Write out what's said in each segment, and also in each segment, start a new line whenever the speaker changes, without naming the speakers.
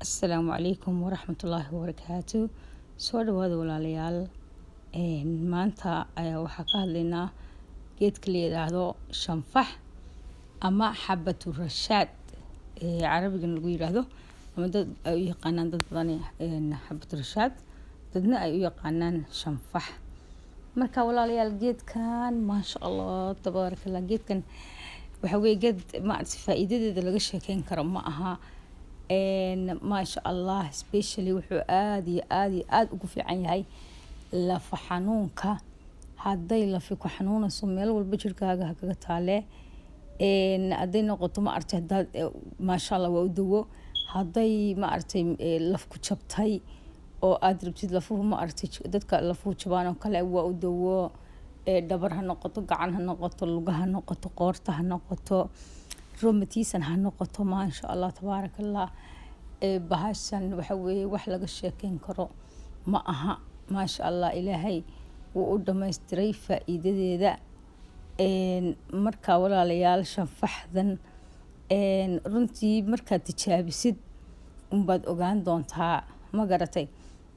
Asalaamu calaykum waraxmatullaahi wabarakaatu. Soo dhawaada walaalayaal. Maanta ayaa waxaa ka hadlaynaa geedka la yidhaahdo shanfax ama xabatu rashaad carabigan lagu yidhaahdo, ama dad ay u yaqaanaan dad badan xabatu rashaad, dadna ay u yaqaanaan shanfax. Marka walaalayaal, geedkan maasha Allah tabaarakallah, geedkan waxa weeye geed maaragtay faa'iidadeeda laga sheekeyn karo ma aha. maasha Allah, especially wuxuu aad iyo aad ugu fiican yahay lafa xanuunka. hadday lafi ku xanuunayso meel walba jirkaaga ha kaga taale. hadday noqoto maaragtay haddaad maasha Allah waa u dawo. hadday maaragtay laf ku jabtay oo aad rabtid lafuhu maaragtay dadka lafuhu jabaan oo kale waa u dawo. dhabar ha noqoto, gacan ha noqoto, lugaha ha noqoto, qoorta ha noqoto, rheumatism ha noqoto, maasha Allah tabaarakallah. bahashan waxa weeye wax laga sheekeyn karo ma aha. maasha Allah, ilaahay wuu u dhamaystiray faa'iidadeeda. marka walaalayaal, shanfaxdan runtii markaad tijaabisid unbaad ogaan doontaa, ma garatay.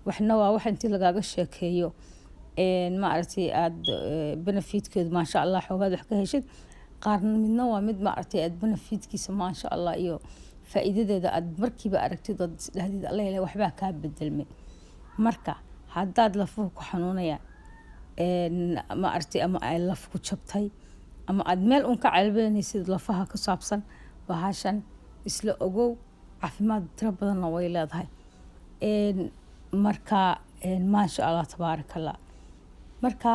waxna waa wax intii lagaaga sheekeeyo maaragtay aad benefitkeedu maasha Allah xoogaad wax ka heshid. qaarna midna waa mid maaragtay aad benefitkiisa maasha Allah iyo faa'iidadeeda aad markiiba aragtid oo isdhahdid alla ilaahay waxbaa kaa bedelmay. marka haddaad lafuhu ku xanuunayaan maaragtay ama ay laf ku jabtay ama aad meel un ka calbeynaysid lafaha ku saabsan, bahashan isla ogow caafimaad tiro badanna way leedahay. marka maasha Allah tabaarakallah. marka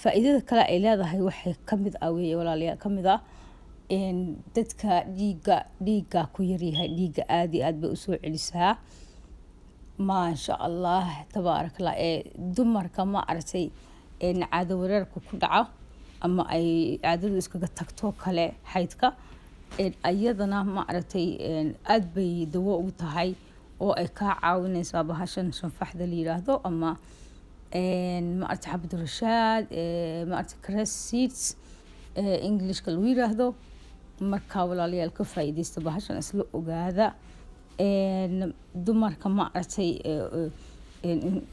faa'iidada kale ay leedahay waxay ka mid ah weeye walaalayaal, ka mid ah dadka dhiigga ku yaryahay, dhiigga aad iyo aad bay u soo celisaa. maasha Allah tabaarakallah. dumarka maaragtay caado wareerka ku dhaco ama ay caadadu iskaga tagto kale xaydka, ayadana maaragtay aad bay dawo ugu tahay oo ay kaa caawinaysaa bahashan shanfaxda la yidhaahdo, ama maaragtay xabatu rashaad, maaragtay cress seeds englishka lagu yidhaahdo. marka walaalayaal, ka faa'iidaysta bahashan, isla ogaada. dumarka maaragtay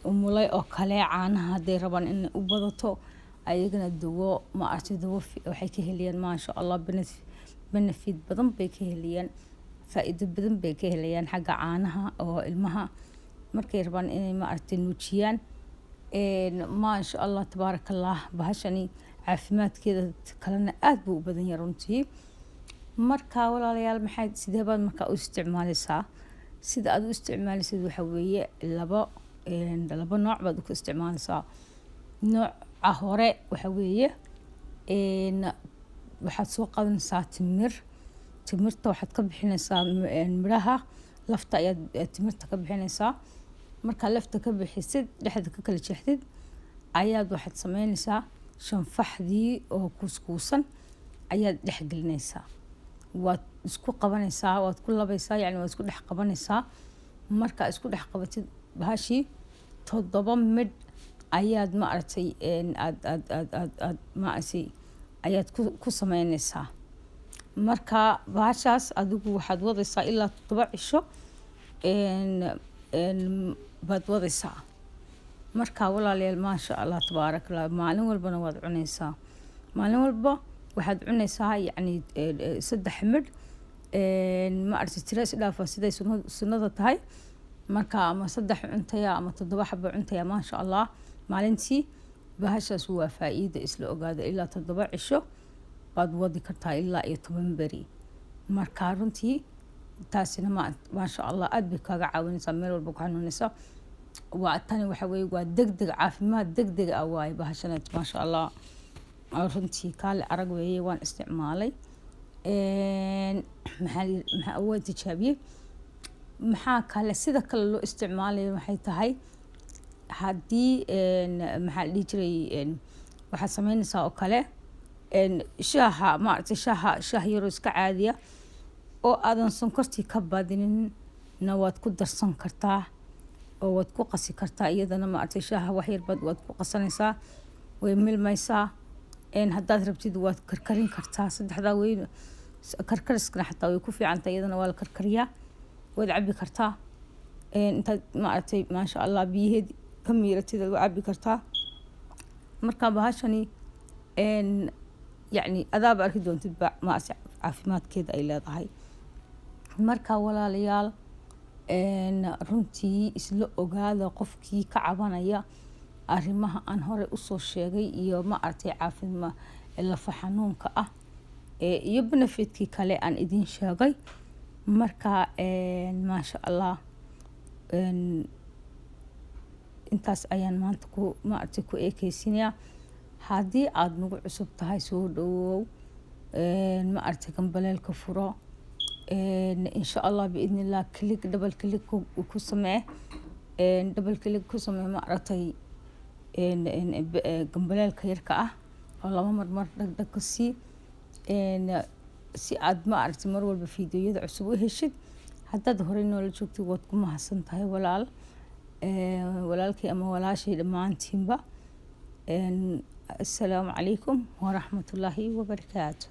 umulay oo kale caanaha hadday rabaan in u badato, ayagana dawo maaragtay dawo waxay ka helayaan maasha Allah, benefit badan bay ka helayaan, faa'iido badan bay ka helayaan xagga caanaha oo ilmaha markay rabaan inay maaragtay nuujiyaan. maasha Allah tabaarakallah. bahashani caafimaadkeeda kalena aad buu u badan yahay runtii. marka walaalayaal, sidee baad markaa u isticmaalaysaa? sida aad u isticmaalaysid waxa weeye laba nooc baad u isticmaalaysaa. nooca hore waxa weeye waxaad soo qaadanaysaa timirta waxaad ka bixinaysaa midhaha, lafta ayaad timirta ka bixinaysaa. markaa lafta ka bixisid, dhexda ka kala jeexdid, ayaad waxaad samaynaysaa shanfaxdii oo kuuskuusan ayaad dhex gelinaysaa. waad isku qabanaysaa, waad ku labaysaa, yacni waad isku dhex qabanaysaa. markaa isku dhex qabatid bahashii 7 midh ayaad maaragtay aad maaragtay ayaad ku samaynaysaa. marka bahashaas adigu waxaad wadaysaa ilaa 7 cisho baad wadaysaa. marka walaalayaal, maasha Allah tabaarakallah, maalin walbana waad cunaysaa. maalin walba waxaad cunaysaa yacni 3 midh maaragtay tiro isdhaafa siday sunnada tahay. marka ama 3 cuntaya ama 7 xabo cuntaya, maasha Allah maalintii. bahashaas waa faa'iido, isla ogaada. ilaa 7 cisho baad wadi kartaa, ilaa iyo 10 beri. marka runtii taasina maasha Allah aad bay kaaga caawinaysaa meel walba ku xanuunaysa. tani waxa weeye waa degdeg caafimaad degdeg ah waaye bahashanaad, maasha Allah. runtii kaale arag weeye, waan isticmaalay. waa tijaabiyey. maxaa kale sida kale loo isticmaalayo waxay tahay, haddii maxaa la dhihi jiray, waxaad samaynaysaa oo kale shaaha maaragtay shaah yaroo iska caadiya oo aadan sonkortii ka badinin na waad ku darsan kartaa oo waad ku qasi kartaa. iyadana maaragtay shaaha wax yar waad ku qasanaysaa, way milmaysaa. haddaad rabtid waad karkarin kartaa. saddexdaa weyn karkariskana xataa way ku fiican tahay, iyadana waa la karkariyaa. waad cabi kartaa intaad maaragtay maasha allah biyaheedi ka miiratid waad cabi kartaa marka bahashani yacni adaaba arki doontid maaragtay caafimaadkeeda ay leedahay marka walaalayaal runtii isla ogaada qofkii ka cabanaya arrimaha aan hore usoo sheegay iyo maaragtay caafimaad lafa xanuunka ah iyo benefit-kii kale aan idin sheegay marka maasha allah intaas ayaan maanta maaragtay ku eekeysinayaa haddii aada nagu cusub tahay soo dhawow maaragtay gambaleelka furo insha allah biidni illah double click ku samee double click ku samee maaragtay gambaleelka yarka ah oo 2 mar dhagdhag ka sii si aad maaragtay mar walba fiidiyoyada cusub u heshid haddaad horey noola joogtid waad ku mahadsan tahay walaalkay ama walaashay dhammaantiinba assalaamu calaykum waraxmatullaahi wabarakaatu